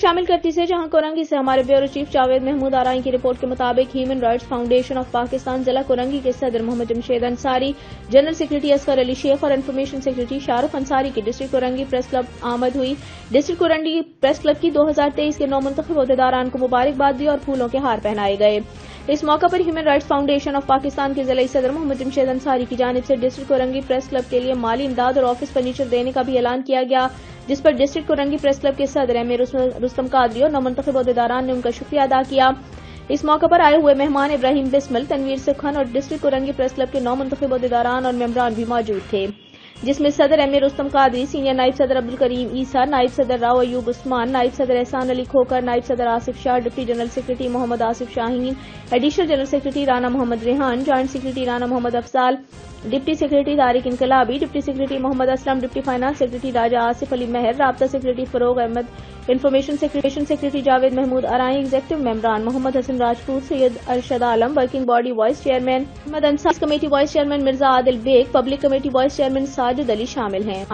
شامل کرتی سے جہاں کورنگی سے ہمارے بیورو چیف جاوید محمود آرائی کی رپورٹ کے مطابق human rights foundation of Pakistan ضلع کورنگی کے صدر محمد جمشید انصاری، جنرل سیکریٹری اصغر علی شیخ اور انفارمیشن سیکریٹری شاہ رخ انصاری کی ڈسٹرکٹ کورنگی پریس کلب آمد ہوئی۔ ڈسٹرکٹ کورنگی پریس کلب کی 2023 کے نو منتخب عہدیداران کو مبارکباد دی اور پھولوں کے ہار پہنائے گئے۔ اس موقع پر human rights foundation of Pakistan کے ضلعی صدر محمد جمشید انصاری کی جانب سے ڈسٹرکٹ کورنگی پریس کلب کے لیے مالی امداد اور آفس فرنیچر دینے کا بھی اعلان کیا گیا، جس پر ڈسٹرکٹ کورنگی پریس کلب کے صدر امیر رستم قادری اور نومنتخب عہدیداران نے ان کا شکریہ ادا کیا۔ اس موقع پر آئے ہوئے مہمان ابراہیم بسمل، تنویر سکھن اور ڈسٹرکٹ کورنگی پریس کلب کے نومنتخب عہدیداران اور ممبران بھی موجود تھے، جس میں صدر امیر رستم قادری، سینئر نائب صدر عبدالکریم عیسیٰ، نائب صدر راؤ ایوب عثمان، نائب صدر احسان علی کھوکر، نائب صدر آصف شاہ، ڈپٹی جنرل سیکریٹری محمد آصف شاہین، ایڈیشنل جنرل سیکریٹری رانا محمد ریحان، جوائنٹ سیکریٹری رانا محمد افضال، ڈپٹی سیکریٹری طارق انقلابی، ڈپٹی سیکریٹری محمد اسلم، ڈپٹی فائنانس سیکریٹری راجہ آصف علی مہر، رابطہ سیکریٹری فروغ احمد، انفارمیشن سیکریٹری جاوید محمود آرائی، ایگزیکٹو ممبران محمد حسن راجپوت، سید ارشد عالم، ورکنگ باڈی وائس چیئرمین محمد انصار، کمیٹی وائس چیئرمین مرزا عادل bag, public committee vice chairman Sajid علی شامل ہیں۔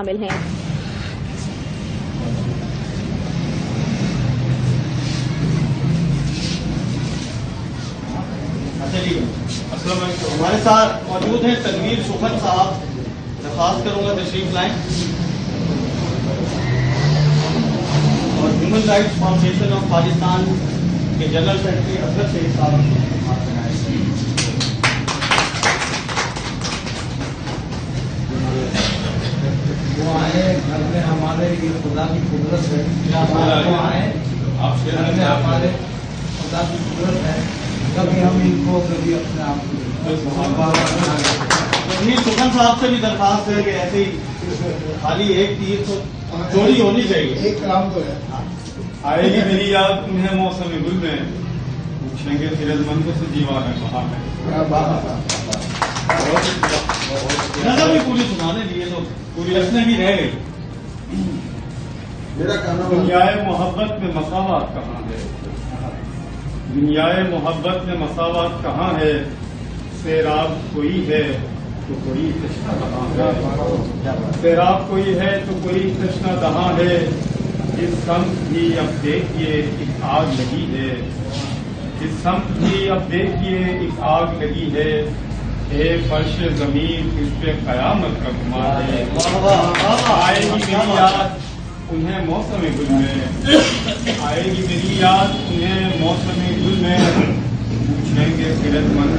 السلام علیکم۔ ہمارے ساتھ موجود ہیں تنویر سکھن صاحب، درخواست کروں گا تشریف لائیں، اور human rights foundation of Pakistan کے جنرل سیکرٹری اصغر شیخ صاحب وہ آئے گھر میں، ہمارے یہ خدا کی قدرت ہے، ہمارے خدا کی قدرت ہے، کبھی ہم ان کو کبھی اپنے آپ کو تنویر سکھن صاحب سے بھی درخواست ہے کہ ایسے ہی خالی ایک تیر تو چوری ہونی چاہیے، ایک کلام تو ہے۔ آئے گی میری یاد انہیں موسم گل میں، پوچھیں گے خرد مند سے دیوانہ کہاں ہے۔ نظر بھی پوری سنا دیں، یہ تو پوری رسمیں بھی رہ گئی۔ میرا کہنا دنیائے محبت میں مساوات کہاں ہے، دنیائے محبت میں مساوات کہاں ہے، سیراب کوئی ہے تو کوئی تشنہ دہاں ہے، سیراب کوئی ہے تو کوئی تشنہ دہاں ہے، جس سمت بھی اب دیکھیے ایک آگ لگی ہے، جس سمت بھی اب دیکھیے ایک آگ لگی ہے، اے فرش زمین اس پہ قیامت کا گمان ہے، آئے گی میری یاد انہیں موسم گل میں، آئے گی میری یاد انہیں موسم گل میں، پوچھیں گے خرد مند